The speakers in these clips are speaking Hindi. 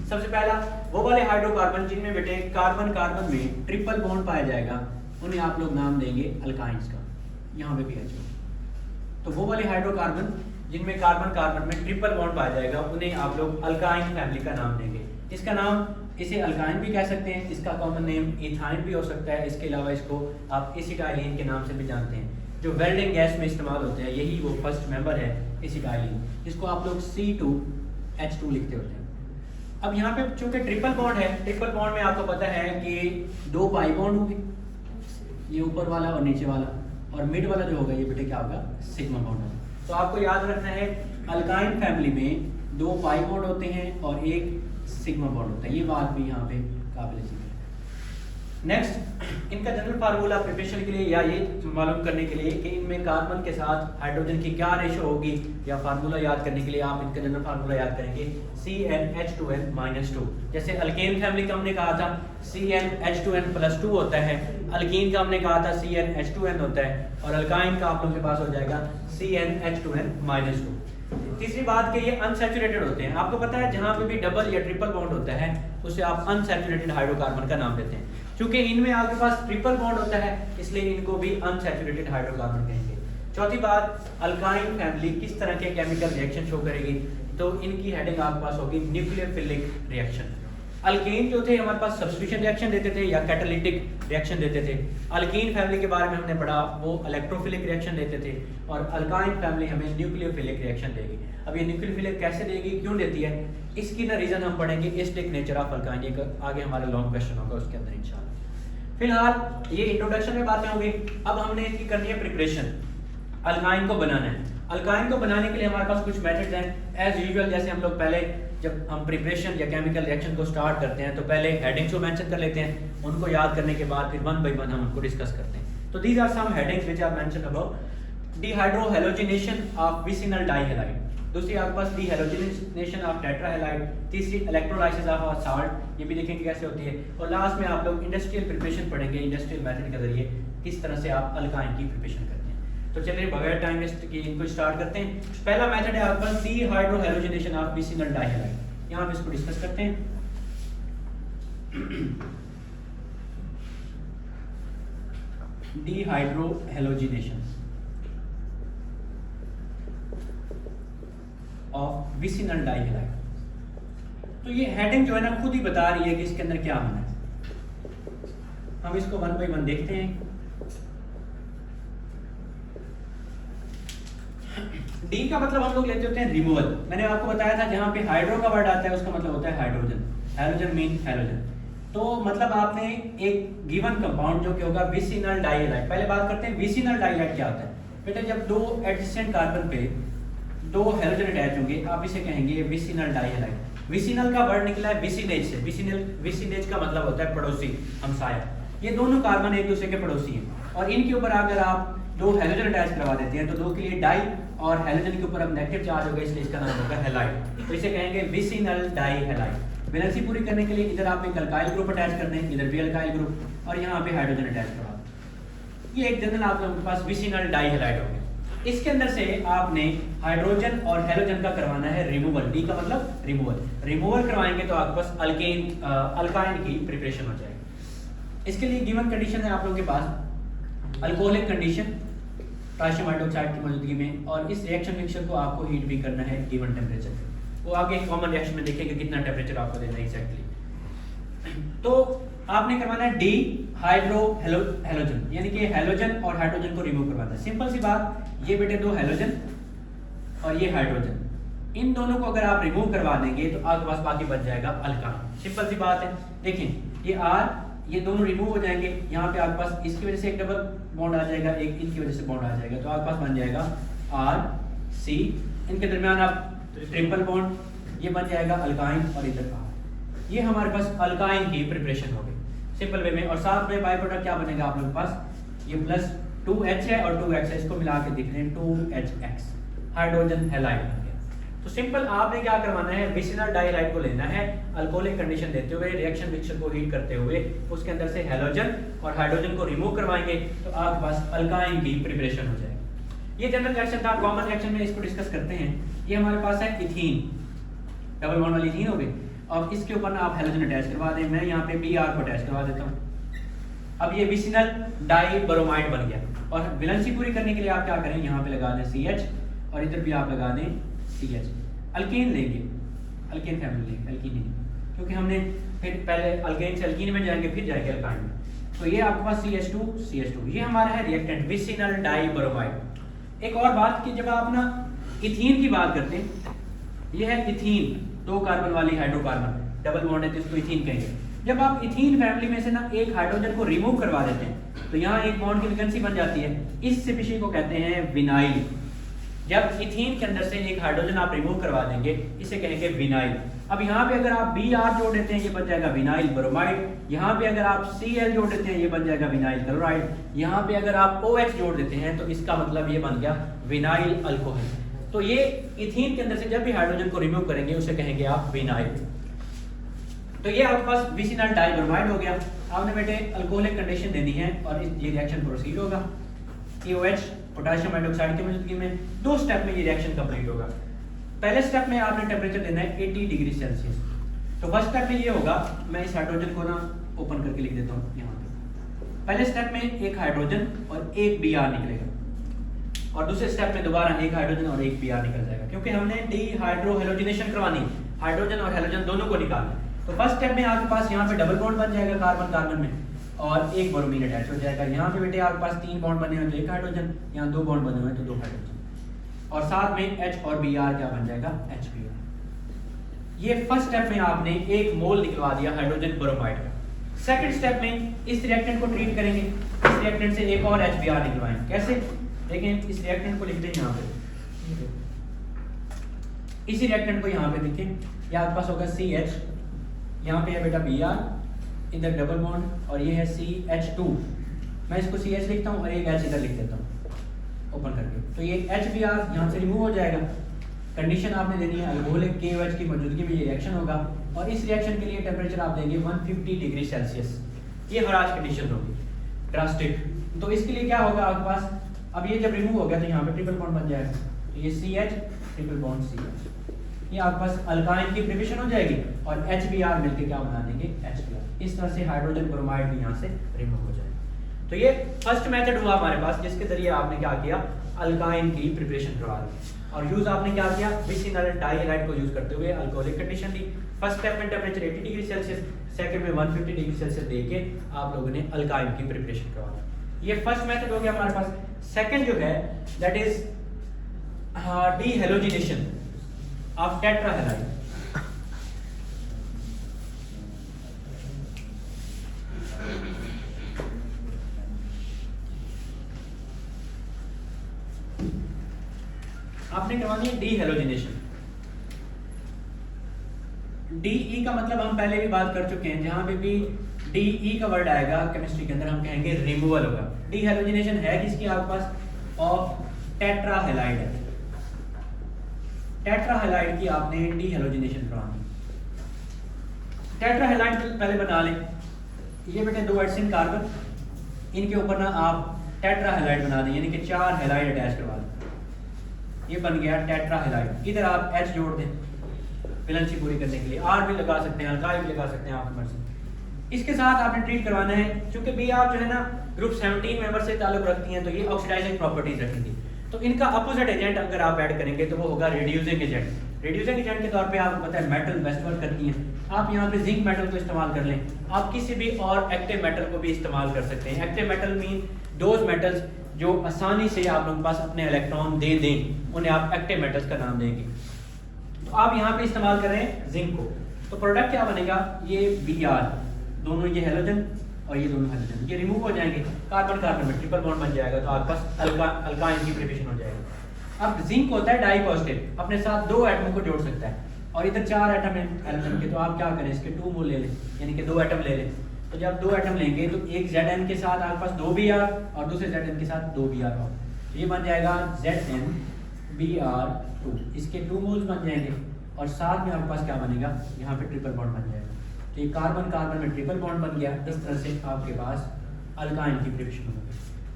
सबसे पहला वो वाले हाइड्रोकार्बन जिनमें बेटे कार्बन कार्बन में ट्रिपल बॉन्ड पाया जाएगा, उन्हें आप लोग नाम देंगे अल्काइंस का। यहाँ पे भी है तो वो वाले हाइड्रोकार्बन जिनमें कार्बन कार्बन में ट्रिपल बॉन्ड पाया जाएगा, उन्हें आप लोग अल्काइन फैमिली का नाम देंगे। इसका नाम इसे अल्काइन भी कह सकते हैं, इसका कॉमन नेम इथाइन भी हो सकता है। इसके अलावा इसको आप एसिटाइलिन के नाम से भी जानते हैं, जो वेल्डिंग गैस में इस्तेमाल होते हैं। यही वो फर्स्ट मेंबर है एसिटाइलिन, जिसको आप लोग C2H2 लिखते होते हैं। अब यहाँ पे चूंकि ट्रिपल बॉन्ड है, ट्रिपल बॉन्ड में आपको पता है कि 2 पाई बॉन्ड होंगे, ये ऊपर वाला और नीचे वाला, और मिड वाला जो होगा ये बेटे क्या होगा, सिग्मा बॉन्ड होगा। तो आपको याद रखना है अल्काइन फैमिली में 2 पाई बॉन्ड होते हैं और एक सिग्मा बॉन्ड होता है। ये बात भी यहाँ पे काबिल जिक्र है। नेक्स्ट, इनका जनरल फार्मूला प्रिपरेशन के लिए या ये मालूम करने के लिए कि इनमें कार्बन के साथ हाइड्रोजन की क्या रेशो होगी, या फार्मूला याद करने के लिए आप इनका जनरल फार्मूला याद करेंगे CnH2n-2। जैसे अल्केन फैमिली का हमने कहा था CnH2n+2 होता है, अल्कीन का हमने कहा था CnH2n होता है, और अल्काइन का आप लोगों के पास हो जाएगा CnH2n-2। तीसरी बात कि ये अनसैचुरेटेड होते हैं। आपको पता है जहां पे भी डबल या ट्रिपल बॉन्ड होता है उसे आप अनसैचुरेटेड हाइड्रोकार्बन का नाम देते हैं। क्योंकि इनमें आपके पास ट्रिपल बॉन्ड होता है, इसलिए इनको भी अनसैचुरेटेड हाइड्रोकार्बन कहेंगे। चौथी बात, अल्काइन फैमिली किस तरह के केमिकल रिएक्शन शो करेगी, तो इनकी हेडिंग आपके पास होगी न्यूक्लियोफिलिक रिएक्शन। अल्केन जो थे हमारे पास सब्स्टिट्यूशन रिएक्शन देते थे या कैटालिटिक रिएक्शन देते थे। अल्कीन फैमिली के बारे में हमने पढ़ा, वो इलेक्ट्रोफिलिक रिएक्शन देते थे, और अल्काइन फैमिली हमें न्यूक्लियोफिलिक रिएक्शन देगी। अब ये न्यूक्लियोफिलिक कैसे देगी, क्यों देती है, इसकी ना रीजन हम पढ़ेंगे एसिडिक नेचर ऑफ अल्काइन, ये आगे हमारा लॉन्ग क्वेश्चन होगा उसके अंदर इंशाल्लाह। फिलहाल ये इंट्रोडक्शन में बातें होंगी। अब हमने इसकी करनी है प्रिपरेशन, अल्काइन को बनाना है। अल्काइन को बनाने के लिए हमारे पास कुछ मेथड्स हैं एज यूजुअल। जैसे हम लोग पहले जब हम प्रिपरेशन या केमिकल रिएक्शन को स्टार्ट करते हैं तो पहले हेडिंग्स को मेंशन कर लेते हैं, उनको याद करने के बाद फिर वन बाय वन हम उनको डिस्कस करते हैं। तो these are some headings which are mention about dehydrohalogenation of vicinal dihalide, दूसरी आपके पास डिहाइड्रोजिनेशन ऑफ टेट्राहैलाइड, तीसरी इलेक्ट्रोलाइसिस ऑफ अ सॉल्ट, ये भी देखेंगे कैसे होती है, और लास्ट में आप लोग इंडस्ट्रियल प्रिपरेशन पढ़ेंगे, इंडस्ट्रियल मेथड के जरिए किस तरह से आप अल्काइन की प्रिपरेशन करते हैं। तो चलिए बगैर टाइम वेस्ट किए इनको स्टार्ट करते हैं। पहला मेथड है आपके पास डिहाइड्रोहैलोजिनेशन ऑफ विसिनल डाइहैलाइड, यहाँ हम इसको डिस्कस करते हैं। डिहाइड्रोहैलोजिनेशन ऑफ विसिनल डाइहैलाइड, तो ये हेडिंग जो है ना खुद ही बता रही है कि इसके अंदर क्या होना है। हम इसको वन बाय वन देखते हैं। डी का मतलब हम लोग लेते होते हैं रिमूवल। मैंने आपको बताया था जहां पे हाइड्रो का वर्ड आता है उसका मतलब होता है हाइड्रोजन, हाइड्रोजन मीन हैलोजन। तो मतलब आपने एक गिवन कंपाउंड जो कि होगा विसिनल डाइहैलाइड, पहले बात करते हैं विसिनल डाइहैलाइड क्या होता है। बेटा जब 2 एडजेसेंट कार्बन पे 2 हैलोजन अटैच होंगे आप इसे कहेंगे विसिनल डाइहैलाइड। विसिनल का वर्ड निकला है विसिनेज से, विसिनेज का मतलब होता है पड़ोसी, हमसाया। ये दोनों कार्बन एक दूसरे के पड़ोसी हैं, और इनके ऊपर अगर आप 2 हैलोजन अटैच करवा देते हैं तो 2 के लिए डाई और हैलोजन के ऊपर अब नेगेटिव चार्ज होगा, इसलिए इसका नाम होगा हैलाइड। तो इसे कहेंगे विसिनल डाइहैलाइड। बैलेंसिंग पूरी करने के लिए इधर आप एक अल्काइल ग्रुप अटैच करते हैं, इधर भी अल्काइल ग्रुप, और यहाँ पे हाइड्रोजन अटैच करवा। ये एक जनरल आप लोगों के पास विसिनल डाइहैलाइड हो गया। इसके अंदर से आपने हाइड्रोजन और हैलोजन का करवाना है रिमूवल। डी का मतलब रिमूवल। रिमूवल करवाएंगे तो आपके पास अल्काइन की प्रिपरेशन हो जाएगी। इसके लिए गिवन कंडीशन है आप लोगों के पास अल्कोहलिक कंडीशन पोटेशियम हाइड्रोक्साइड की मौजूदगी में, और इस रिएक्शन मिक्सचर को आपको हीट भी करना है गिवन टेम्परेचर पे। वो आगे कॉमन रिएक्शन में देखेंगे कितना टेम्परेचर आपको देना है एग्जैक्टली। तो आपने करवाना है डी हाइड्रो हैलोजन, यानी कि हैलोजन और हाइड्रोजन को रिमूव करवाना है। सिंपल सी बात, ये बेटे 2 हैलोजन और ये हाइड्रोजन, इन दोनों को अगर आप रिमूव करवा देंगे तो आपके पास बाकी बच जाएगा अल्काइन। सिंपल सी बात है। देखें ये आर, ये दोनों रिमूव हो जाएंगे, यहाँ पे आपके पास इसकी वजह से एक डबल बॉन्ड आ जाएगा, एक इनकी वजह से बॉन्ड आ जाएगा, तो आपके पास बन जाएगा आर सी, इनके दरमियान आप ट्रिपल बॉन्ड, ये बन जाएगा अल्काइन, और इधर आर। ये हमारे पास अल्काइन की प्रिपरेशन हो गई सिंपल वे में। और साथ में बाय प्रोडक्ट क्या बनेगा आप लोगों के पास, ये प्लस 2H है और 2X है, इसको मिला के दिख रहे हैं 2HX, हाइड्रोजन हैलाइड बन गया। तो सिंपल आपने क्या करवाना है, विसिनल डाइहैलाइड को लेना है, अल्कोहलिक कंडीशन देते हुए रिएक्शन मिक्सचर को हीट करते हुए उसके अंदर से हैलोजन और हाइड्रोजन को रिमूव करवाएंगे तो आपके पास अल्काइन की प्रिपरेशन हो जाएगी। ये जनरल रिएक्शन था, कॉमन रिएक्शन में इसको डिस्कस करते हैं। ये हमारे पास है इथीन, डबल बॉन्ड वाली इथीन हो गई। और इसके ऊपर ना आप हेलोजन अटैच करवा दें। मैं यहाँ पे Br को अटैच करवा देता हूँ। अब ये विसिनल डाई ब्रोमाइड बन गया। और वैलेंसी पूरी करने के लिए आप क्या करें, यहाँ पे लगा दें CH और इधर भी आप लगा दें CH। अल्केन लेंगे, अल्केन फैमिली लेंगे, अल्कीन नहीं, क्योंकि हमने फिर पहले अल्केन से अल्कीन में जाएंगे फिर जाएंगे अल्काइन में। तो ये आपके पास CH2 ये हमारा है रिएक्टेंट विसिनल डाई ब्रोमाइड। एक और बात कि जब आप ना इथीन की बात करते हैं, ये है इथीन, 2 कार्बन वाली हाइड्रोकार्बन, डबल बॉन्ड है तो इसको इथीन कहेंगे। जब आप इथीन फैमिली में से ना एक हाइड्रोजन को रिमूव करवा देते हैं तो यहाँ एक बॉन्ड की वैकेंसी बन जाती है। इस स्पीशीज को कहते हैं विनाइल। जब इथीन के अंदर से एक हाइड्रोजन आप रिमूव करवा देंगे इसे कहेंगे विनाइल। अब यहाँ पे अगर आप Br जोड़ देते हैं ये बन जाएगा विनाइल ब्रोमाइड। यहाँ पे अगर आप Cl जोड़ देते हैं ये बन जाएगा विनाइल क्लोराइड। यहाँ पे अगर आप OH जोड़ देते हैं तो इसका मतलब ये बन गया विनाइल अल्कोहल। तो ये इथीन के अंदर से जब भी हाइड्रोजन को रिमूव करेंगे उसे कहेंगे आप विनाइल। तो ये आपके पास विसिनल डाइब्रोमाइड हो गया। आपने बेटे अल्कोहलिक कंडीशन देनी है और ये रिएक्शन प्रोसीड होगा। KOH पोटेशियम हाइड्रोक्साइड की मौजूदगी में 2 स्टेप में ये रिएक्शन कंप्लीट होगा। पहले स्टेप में आपने टेम्परेचर देना है 80 डिग्री सेल्सियस। तो फर्स्ट स्टेप में ये होगा, मैं इस हाइड्रोजन को ना ओपन करके लिख देता हूँ यहाँ पे। पहले स्टेप में एक हाइड्रोजन और एक Br निकलेगा और दूसरे स्टेप में दोबारा एक हाइड्रोजन और एक Br निकल जाएगा, क्योंकि हमने डीहाइड्रोहेलोजिनेशन करवानी, हाइड्रोजन और हेलोजन दोनों को निकालना। तो फर्स्ट स्टेप में आपके पास यहाँ पे डबल बॉन्ड बन जाएगा कार्बन कार्बन में और एक ब्रोमीन अटैच हो जाएगा। यहाँ पे बेटे आपके पास 3 बॉन्ड बने हुए तो एक हाइड्रोजन, यहाँ 2 बॉन्ड बने हुए तो 2 हाइड्रोजन और साथ में H और Br क्या बन जाएगा, HBr। ये फर्स्ट स्टेप में आपने एक मोल निकलवा दिया हाइड्रोजन ब्रोमाइड का। सेकंड स्टेप में इस रिएक्टेंट को ट्रीट करेंगे, इस रिएक्टेंट से एक और HBr निकलवाएंगे। कैसे देखें, इस रिएक्टेंट को लिख दें यहाँ पे, इसी रिएक्टेंट को यहाँ पे लिखें, ये आपके पास होगा CH, यहाँ पे है बेटा Br, इधर डबल बॉन्ड और ये है CH2। मैं इसको CH लिखता हूँ और एक H इधर लिख देता हूँ ओपन करके। तो ये HBr यहाँ से रिमूव हो जाएगा। कंडीशन आपने देनी है अल्कोहलिक KOH की मौजूदगी में ये रिएक्शन होगा और इस रिएक्शन के लिए टेम्परेचर आप देंगे 150 डिग्री सेल्सियस। ये हराज कंडीशन होगी ड्रास्टिक। तो इसके लिए क्या होगा आपके पास, अब ये जब रिमूव हो गया तो यहाँ पे ट्रिपल बॉन्ड बन जाएगा। तो ये CH ट्रिपल बॉन्ड CH, ये आपके पास अल्काइन की प्रिपरेशन हो जाएगी और HBr मिलके क्या बना देंगे, HBr। इस तरह से हाइड्रोजन ब्रोमाइड भी यहाँ से रिमूव हो जाएगा। तो ये फर्स्ट मेथड हुआ हमारे पास, जिसके जरिए आपने क्या किया, अल्काइन की प्रिपरेशन करवा दी। और यूज आपने क्या किया, विसिनल डाइहाइड को यूज करते हुए अल्कोहलिक कंडीशन दी। फर्स्ट स्टेप में टेम्परेचर 80 डिग्री सेल्सियस, सेकंड में 150 डिग्री सेल्सियस देके आप लोगों ने अल्काइन की प्रिपरेशन करवा दी। ये फर्स्ट मेथड हो गया हमारे पास। सेकंड जो है दैट इज डीहेलोजिनेशन ऑफ टेट्राहेलाइड। आपने करवानी है डीहेलोजिनेशन। डीई का मतलब हम पहले भी बात कर चुके हैं, जहां पे भी डीई का वर्ड आएगा केमिस्ट्री के अंदर हम कहेंगे रिमूवल होगा। डीहेलोजिनेशन है किसकी आपके पास, ऑफ टेट्राहेलाइड है। टेट्राहेलाइड की आपने डीहेलोजिनेशन करवानी। टेट्राहेलाइड पहले बना लें। ये बेटे 2 एडसिन कार्बन, इनके ऊपर ना आप टेट्राहेलाइड बना दें, यानी कि 4 हेलाइड अटैच करवा दें। ये बन गया टेट्राहेलाइड। इधर आप H जोड़ दें वैलेंसी पूरी करने के लिए, R भी लगा सकते हैं, अल्काइल भी लगा सकते हैं आपकी मर्जी। इसके साथ आपने ट्रीट करवाना है, क्योंकि Br जो है ना ग्रुप 17 मेंबर से ताल्लुक रखती हैं, तो ये ऑक्सीडाइजिंग प्रॉपर्टीज रखेंगी। तो इनका अपोजिट एजेंट अगर आप ऐड करेंगे तो वो होगा रिड्यूसिंग एजेंट। रिड्यूसिंग एजेंट के तौर पे आपको पता है मेटल बेस्ट वर्क करती हैं। आप यहाँ पे जिंक मेटल को इस्तेमाल कर लें, आप किसी भी और एक्टिव मेटल को भी इस्तेमाल कर सकते हैं। Active metal mean those metals जो आसानी से आप लोगों के पास अपने इलेक्ट्रॉन दे दें, उन्हें आप एक्टिव मेटल्स का नाम देंगे। तो आप यहाँ पे इस्तेमाल कर रहे हैं जिंक को, तो प्रोडक्ट क्या बनेगा, ये Br, दोनों ये हेलोजन और ये दोनों हेलोजन ये रिमूव हो जाएंगे, कार्बन कार्बन में ट्रिपल बॉन्ड बन जाएगा, तो आपके पास अल्काइन की प्रिपरेशन हो जाएगा। अब जिंक होता है डाई पॉजिटिव, अपने साथ 2 एटमों को जोड़ सकता है और इधर 4 एटम है हेलोजन के, तो आप क्या करें, इसके 2 मोल ले लें, यानी कि 2 एटम ले लें। तो जब 2 एटम लेंगे तो एक Zn के साथ आपके पास 2 Br और दूसरे Zn के साथ 2 Br हो, तो ये बन जाएगा ZnBr2। इसके 2 मोल्स बन जाएंगे और साथ में आपके पास क्या बनेगा, यहाँ पे ट्रिपल बॉन्ड बन जाएगा। तो ये कार्बन कार्बन में ट्रिपल बॉन्ड बन गया। इस तरह से आपके पास अल्काइन की प्रिपरेशन हो गई।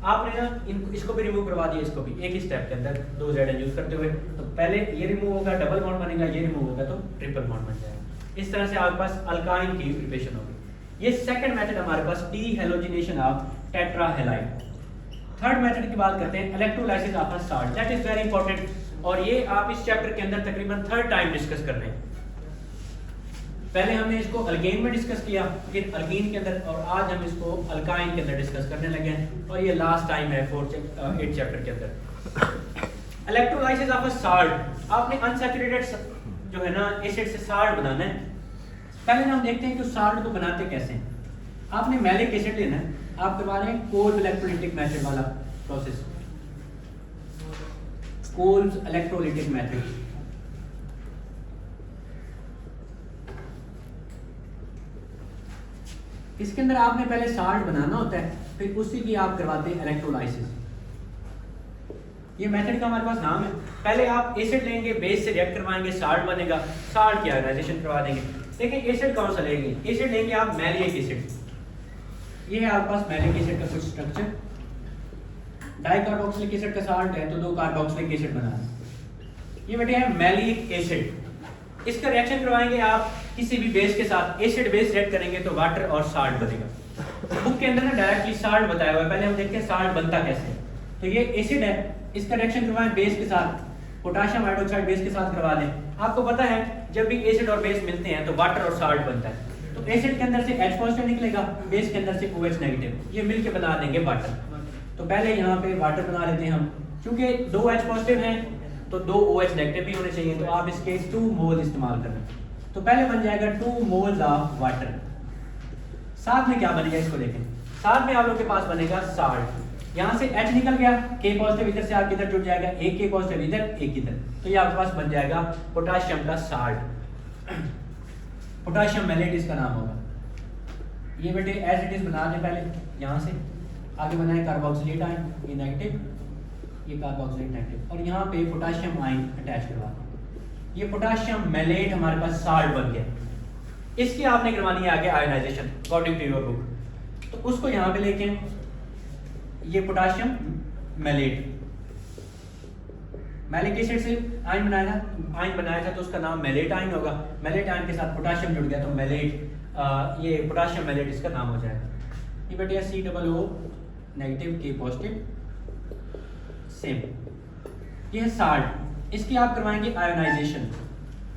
आपने ना इसको भी रिमूव करवा दिया, इसको भी एक ही स्टेप के अंदर 2 Zn यूज करते हुए। तो पहले ये रिमूव होगा, डबल बॉन्ड बनेगा, ये रिमूव होगा तो ट्रिपल बॉन्ड बन जाएगा। इस तरह से आपके पास अल्काइन की प्रिपरेशन होगी। ये सेकंड मेथड हमारे पास dehalogenation of tetrahalide. Third method की बात करते हैं electrolysis of a salt, that is very important और ये आप इस चैप्टर के अंदर तकरीबन थर्ड टाइम डिस्कस कर रहे हैं। पहले हमने इसको अल्केन में डिस्कस किया, फिर अल्कीन के अंदर, और आज हम इसको अल्काइन के अंदर डिस्कस करने लगे हैं और ये लास्ट टाइम है 8th चैप्टर के अंदर। इलेक्ट्रोलाइसिस ऑफ अ साल्ट, आपने अनसैचुरेटेड जो है ना एसिड से साल्ट बनाना है। पहले हम देखते हैं कि उस साल्ट को बनाते कैसे हैं। आपने मैलिक एसिड लेना है, आप करवा रहे हैं कोल्ब इलेक्ट्रोलिटिक मेथड वाला प्रोसेस, कोल्ब इलेक्ट्रोलिटिक मेथड। इसके अंदर आपने पहले साल्ट बनाना होता है, फिर उसी की आप करवाते हैं इलेक्ट्रोलाइसिस। ये मेथड का हमारे पास नाम है। पहले आप एसिड लेंगे, बेस से रिएक्ट करवाएंगे, साल्ट बनेगा, साल्ट की आयोनाइजेशन करवा देंगे। देखिए एसिड कौन सा लेंगे, एसिड लेंगे आप मैलिक एसिड। ये है आपके पास मैलिक एसिड का कुछ स्ट्रक्चर। डाइकार्बोक्सिलिक एसिड का साल्ट है तो 2 कार्बोक्सिलिक एसिड बना है। ये बेटे है मैलिक एसिड। इसका रिएक्शन करवाएंगे आप किसी भी बेस के साथ, एसिड बेस रिएक्ट करेंगे तो वाटर और साल्ट बनेगा। बुक के अंदर ना डायरेक्टली साल्ट बताया हुआ है, पहले हम देखते हैं साल्ट बनता कैसे है। तो ये एसिड है, इसका रिएक्शन करवाएं बेस के साथ, पोटेशियम हाइड्रोक्साइड बेस के साथ करवा दें। आपको पता है जब भी एसिड और बेस मिलते हैं तो वाटर और साल्ट बनता है। तो एसिड के अंदर से H पॉजिटिव निकलेगा, बेस के अंदर से OH नेगेटिव, ये मिलके बना देंगे वाटर। तो पहले यहाँ पे वाटर बना लेते हैं हम, क्योंकि 2 H पॉजिटिव हैं तो 2 OH नेगेटिव भी होने चाहिए, तो आप इसके 2 मोल इस्तेमाल करें। तो पहले बन जाएगा 2 मोल्स ऑफ वाटर। साथ में क्या बनेगा इसको देखें, साथ में आप लोग के पास बनेगा साल्ट। यहाँ से H निकल गया, K पॉजिटिव इधर से आके इधर जुड़ जाएगा, एक K पॉजिटिव इधर, एक इधर, तो ये आपके पास बन जाएगा पोटेशियम का साल्ट। पोटेशियम मैलेट इसका नाम होगा। ये बेटे एज इट इज बना दें पहले, यहाँ से आगे बनाए कार्बोक्सिलेट आयन, ये नेगेटिव, ये कार्बोक्सिलेट नेगेटिव, और यहाँ पे पोटेशियम आयन अटैच करवा दें। ये पोटेशियम मैलेट हमारे पास साल्ट बन गया। इसकी आपने करवानी है आगे ionisation according to your book. तो उसको यहाँ पे लेके ये पोटेशियम मैलेट, मैलिक एसिड से आयन बनाया था तो उसका नाम मैलेट आयन होगा। मैलेट आयन के साथ पोटेशियम जुड़ गया तो मैलेट, ये पोटेशियम मैलेट इसका नाम हो जाएगा। ये बेटे COO negative K positive same. ये है साल्ट, इसकी आप करवाएंगे आयोनाइजेशन।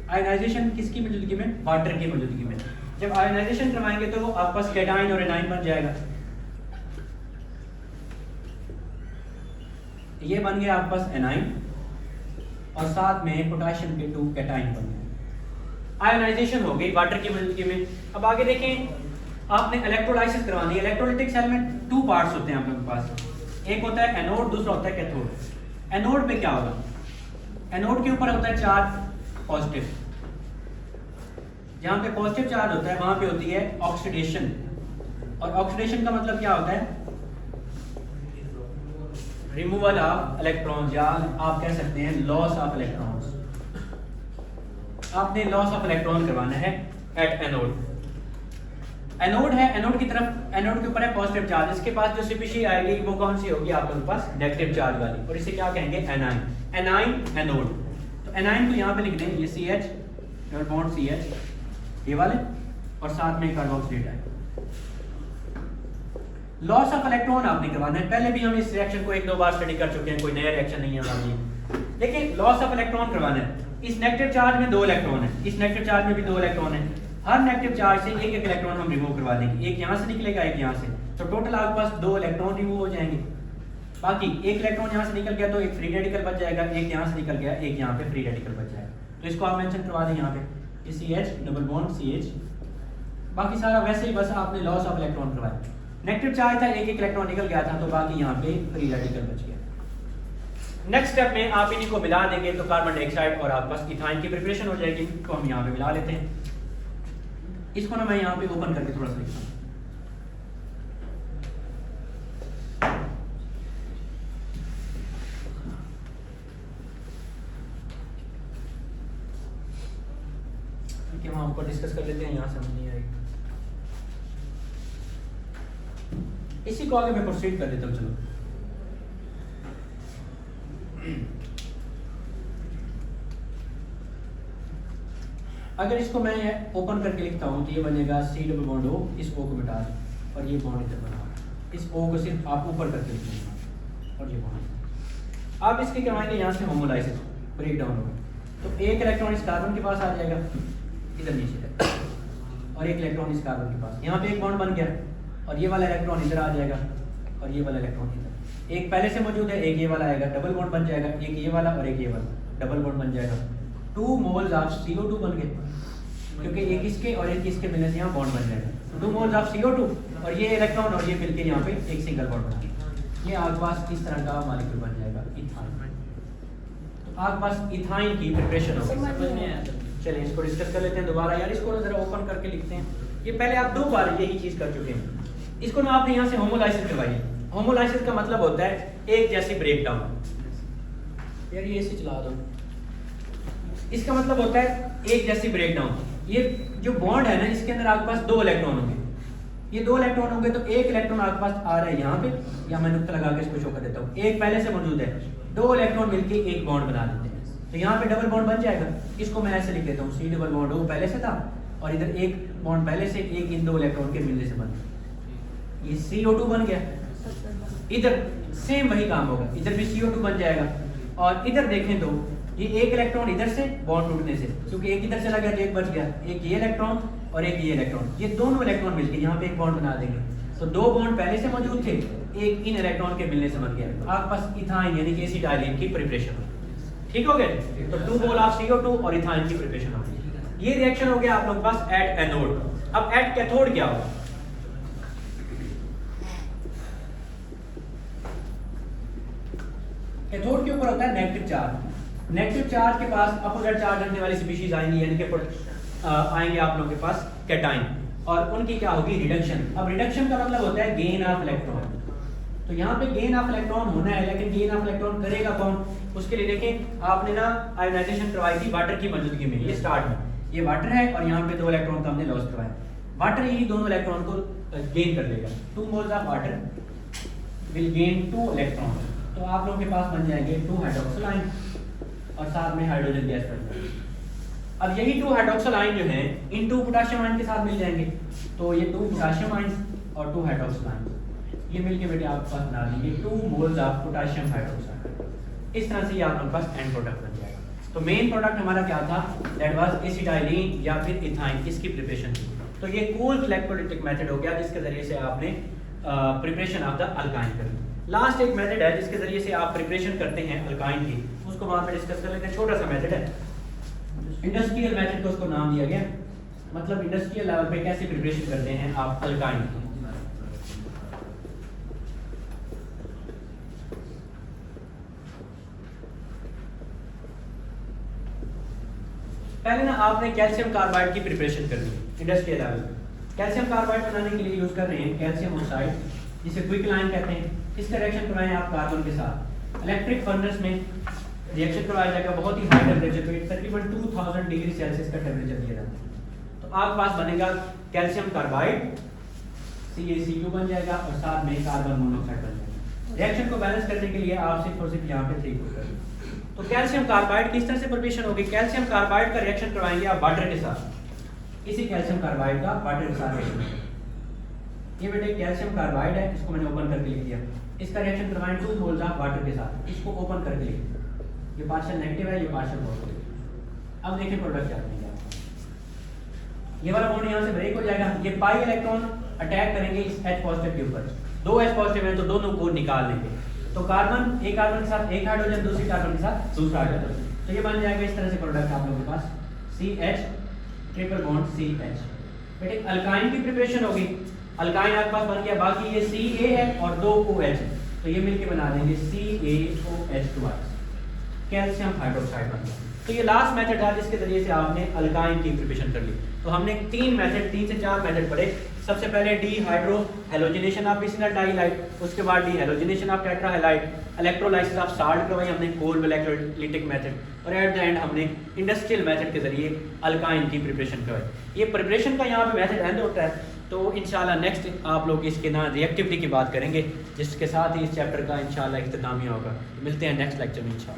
आयोनाइजेशन किसकी मौजूदगी में, वाटर की मौजूदगी में। जब आयोनाइजेशन करवाएंगे तो आपके पास कैटाइन और एनाइन बन जाएगा। ये बन गया आपके पास एनाइन और साथ में पोटेशियम के 2 कैटाइन बन गए। आयोनाइजेशन हो गई वाटर की मौजूदगी में। अब आगे देखें, आपने इलेक्ट्रोलाइसिस करवानी है। इलेक्ट्रोलाइटिक सेल में 2 पार्ट्स होते हैं आप लोगों के पास, एक होता है एनोड, दूसरा होता है कैथोड। एनोड पे क्या होगा, एनोड के ऊपर होता है चार्ज पॉजिटिव, जहां पे पॉजिटिव चार्ज होता है वहां पे होती है ऑक्सीडेशन। और ऑक्सीडेशन का मतलब क्या होता है, रिमूवल ऑफ इलेक्ट्रॉन्स, या आप कह सकते हैं लॉस ऑफ इलेक्ट्रॉन्स। आपने लॉस ऑफ इलेक्ट्रॉन करवाना है एट एनोड। एनोड है, एनोड की तरफ, एनोड के ऊपर है पॉजिटिव चार्ज, इसके पास जो स्पीशीज आएगी वो कौन सी होगी आपके पास, नेगेटिव चार्ज वाली, और इसे क्या कहेंगे, एनाइन। A9 anode. तो एनाइन को यहाँ पे लिख दें, ये CH डबल बॉन्ड CH ये वाले, और साथ में कार्बोक्सिलेट है। लॉस ऑफ इलेक्ट्रॉन आपने करवाना है। पहले भी हम इस रिएक्शन को 1-2 बार स्टडी कर चुके हैं, कोई नया रिएक्शन नहीं है हमारे लिए। देखिए लॉस ऑफ इलेक्ट्रॉन करवाना है। इस नेगेटिव चार्ज में 2 इलेक्ट्रॉन है, इस नेगेटिव चार्ज में भी 2 इलेक्ट्रॉन है। हर नेगेटिव चार्ज से एक इलेक्ट्रॉन हम रिमूव करवा देंगे, एक यहाँ से निकलेगा, एक यहाँ से, तो टोटल आपके पास 2 इलेक्ट्रॉन रिमूव हो जाएंगे। बाकी एक इलेक्ट्रॉन यहाँ से निकल गया तो एक फ्री रेडिकल बच जाएगा, एक यहाँ से निकल गया, एक यहाँ पे फ्री रेडिकल बच जाएगा। तो इसको आप मेंशन करवा दें यहाँ पे, CH डबल बॉन्ड CH। बाकी सारा वैसे ही, बस आपने लॉस ऑफ इलेक्ट्रॉन करवाया। नेगेटिव चार्ज था, एक इलेक्ट्रॉन निकल गया था, तो बाकी यहाँ पे फ्री रेडिकल बच गया। नेक्स्ट स्टेप में आप इन्हीं को मिला देंगे तो कार्बन डाइऑक्साइड और आपके पास इथाइन की प्रिपरेशन हो जाएगी। तो हम यहाँ पे मिला लेते हैं। इसको ना मैं यहाँ पे ओपन करके थोड़ा सा लिखता हूँ। ठीक है, वहाँ ऊपर डिस्कस कर लेते हैं, यहाँ समझ नहीं आएगी। इसी को आगे मैं प्रोसीड कर देता हूँ। चलो अगर इसको मैं ओपन करके लिखता हूँ तो ये बनेगा सी डबल बॉन्ड ओ, इस ओ को मिटा दें और ये बॉन्ड इधर बना, इस ओ को सिर्फ आप ऊपर करके लिख लेंगे और ये बॉन्ड। आप इसके करवाएंगे यहाँ से होमोलाइसिस, ब्रेक डाउन होगा, तो एक इलेक्ट्रॉन इस कार्बन के पास आ जाएगा इधर नीचे तक, और एक इलेक्ट्रॉन इस कार्बन के पास, यहाँ पे एक बॉन्ड बन गया, और ये वाला इलेक्ट्रॉन इधर आ जाएगा और ये वाला इलेक्ट्रॉन इधर, एक पहले से मौजूद है, एक ये वाला आएगा, डबल बॉन्ड बन जाएगा, एक ये वाला और एक ये वाला, डबल बॉन्ड बन जाएगा, 2 मोल्स ऑफ CO2 बन गए, क्योंकि एक इसके और एक इसके मिलने से यहाँ बॉन्ड बन जाएगा, 2 मोल्स ऑफ CO2 और ये इलेक्ट्रॉन और ये मिलकर यहाँ पे एक सिंगल बॉन्ड बना, ये आपके पास इस तरह का मॉलिक्यूल बन जाएगा इथाइन। तो आपके पास इथाइन की प्रिपरेशन होगी। चलिए इसको डिस्कस कर लेते हैं दोबारा, यार इसको जरा ओपन करके लिखते हैं, ये पहले आप 2 बार यही चीज कर चुके हैं। इसको ना आपने यहाँ से होमोलाइसिस करवाई, होमोलाइसिस का मतलब होता है एक जैसी ब्रेक डाउन, यार ये इसे चला दो, इसका मतलब होता है एक जैसी ब्रेक डाउन। ये जो बॉन्ड है ना, इसके अंदर आपके पास 2 इलेक्ट्रॉन होंगे, ये 2 इलेक्ट्रॉन होंगे, तो एक इलेक्ट्रॉन आपके पास आ रहा है यहाँ पे, या मैं नुक्ता लगा के इसको शो कर देता हूँ, एक पहले से मौजूद है, 2 इलेक्ट्रॉन मिलके एक बॉन्ड बना देते हैं, तो यहाँ पे डबल बॉन्ड बन जाएगा। इसको मैं ऐसे लिख देता हूँ, सी डबल बॉन्ड, वो पहले से था और इधर एक बॉन्ड पहले से, एक इन 2 इलेक्ट्रॉन के मिलने से बन गया, ये CO2 बन गया। इधर सेम वही काम होगा, इधर भी CO2 बन जाएगा, और इधर देखें तो ये एक इलेक्ट्रॉन इधर से बॉन्ड टूटने से, क्योंकि एक इधर चला गया तो एक बच गया, एक ये इलेक्ट्रॉन और एक ये इलेक्ट्रॉन, ये दोनों इलेक्ट्रॉन मिलके यहाँ पे एक बॉन्ड बना देंगे, तो 2 बॉन्ड पहले से मौजूद थे, एक इन इलेक्ट्रॉन के मिलने से बन गया, तो आपके पास इथाइन यानी कि एसिटाइलिन की प्रिपरेशन होगी। ठीक हो गया, तो 2 मोल ऑफ CO2 और इथाइन की प्रिपरेशन होगी। ये रिएक्शन हो गया आप लोगों के पास एट एनोड। अब एट कैथोड क्या होगा? कैथोड के ऊपर होता है नेगेटिव चार्ज, नेगेटिव चार्ज के पास अपोजिट चार्ज रखने वाली स्पीशीज आएंगी, यानी कि आएंगे आप लोगों के पास कैटाइन, और उनकी क्या होगी? रिडक्शन। अब रिडक्शन का मतलब होता है गेन ऑफ इलेक्ट्रॉन, तो यहाँ पे गेन ऑफ इलेक्ट्रॉन होना है, लेकिन गेन ऑफ इलेक्ट्रॉन करेगा कौन? उसके लिए देखें, आपने ना आयोनाइजेशन करवाई थी वाटर की मौजूदगी में, ये स्टार्ट में ये वाटर है और यहाँ पे 2 इलेक्ट्रॉन का हमने लॉस करवाया, वाटर ही दोनों इलेक्ट्रॉन को गेन कर लेगा, 2 moles of water will gain 2 electron, तो आप लोगों के पास बन जाएंगे 2 हाइड्रोक्सिल आयन और साथ में हाइड्रोजन गैस बन जाएगी। अब यही 2 हाइड्रोक्सिल आयन जो हैं इन 2 पोटेशियम आयन के साथ मिल जाएंगे, तो ये 2 पोटेशियम आयन और 2 हाइड्रोक्सिल आयन ये मिलके बेटे आपके पास बना देंगे 2 मोल्स ऑफ पोटेशियम हाइड्रोक्साइड। इस तरह से ये आप लोगों के पास एंड प्रोडक्ट बन जाएगा। तो मेन प्रोडक्ट हमारा क्या था? दैट वाज एसिटाइलिन या फिर इथाइन, इसकी प्रिपरेशन थी। तो ये कूल्ड इलेक्ट्रोलिटिक मेथड हो गया, जिसके जरिए से आपने प्रिपरेशन ऑफ द अल्काइन कर। लास्ट एक मेथड है जिसके जरिए से आप प्रिपरेशन करते हैं अल्काइन की, उसको वहां पे डिस्कस कर लेते हैं। छोटा सा मेथड है, इंडस्ट्रियल मेथड को उसको नाम दिया गया, मतलब इंडस्ट्रियल लेवल पे कैसे प्रिपरेशन करते हैं आप अल्काइन की। पहले ना आपने कैल्शियम कार्बाइड की प्रिपरेशन करनी है इंडस्ट्रियल लेवल। कैल्शियम कार्बाइड बनाने के लिए यूज कर रहे हैं कैल्शियम ऑक्साइड, जिसे क्विकलाइन कहते हैं। इसका रिएक्शन करवाएं आप कार्बन के साथ, इलेक्ट्रिक फर्नेस में रिएक्शन करवाया जाएगा बहुत ही हाई टेम्परेचर पे, तकरीबन 2000 डिग्री सेल्सियस का टेम्परेचर दिया जाता है। तो आपके पास बनेगा कैल्शियम कार्बाइड, CaCO बन जाएगा और साथ में कार्बन मोनोऑक्साइड बन जाएगा। रिएक्शन को बैलेंस करने के लिए आप सिर्फ और सिर्फ यहाँ पे 3 को करें। तो कैल्शियम कार्बाइड किस तरह से प्रिपरेशन होगी? कैल्शियम कार्बाइड का रिएक्शन करवाएंगे आप वाटर के साथ, इसी कैल्शियम कार्बाइड का वाटर के साथ रिएक्शन। ये बेटे कैल्शियम कार्बाइड है, इसको मैंने ओपन करके लिख दिया। इसका रिएक्शन करवाएं 2 मोल्स ऑफ वाटर के साथ, इसको ओपन करके लिख दिया। ये पार्शियल नेगेटिव है, ये पार्शियल पॉजिटिव। अब देखिए प्रोडक्ट क्या बनेगा। ये वाला बॉन्ड यहाँ से ब्रेक हो जाएगा, ये पाई इलेक्ट्रॉन अटैक करेंगे इस H पॉजिटिव के ऊपर। 2 H पॉजिटिव है तो दोनों को निकाल लेंगे, तो कार्बन एक कार्बन के साथ एक हाइड्रोजन, दूसरी कार्बन के साथ दूसरा हाइड्रोजन, तो ये बन जाएगा इस तरह से प्रोडक्ट आप लोगों के पास CH ट्रिपल बॉन्ड CH। बेटे अल्काइन की प्रिपरेशन होगी, अल्काइन आपके पास बन गया, बाकी ये Ca है और 2 OH, तो ये मिलके बना देंगे CaOH2, कैल्शियम हाइड्रोक्साइड बन गया। तो ये लास्ट मेथड था जिसके जरिए से आपने अल्काइन की प्रिपरेशन कर ली। तो हमने 3 से 4 मेथड पढ़े। सबसे पहले डिहाइड्रो हैलोजिनेशन ऑफ विसिनल डाइहाइड, उसके बाद डिहैलोजिनेशन ऑफ टेट्राहैलाइड, इलेक्ट्रोलाइसिस ऑफ साल्ट करवाई हमने कोल्ड इलेक्ट्रोलिटिक मेथड, और एट द एंड हमने इंडस्ट्रियल मेथड के जरिए अल्काइन की प्रिपरेशन करवाई। ये प्रिपरेशन का यहाँ पे मेथड एंड होता है। तो इंशाल्लाह नेक्स्ट आप लोग इसके ना रिएक्टिविटी की बात करेंगे, जिसके साथ ही इस चैप्टर का इंशाल्लाह इख्तितामिया होगा। मिलते हैं नेक्स्ट लेक्चर में इंशाल्लाह।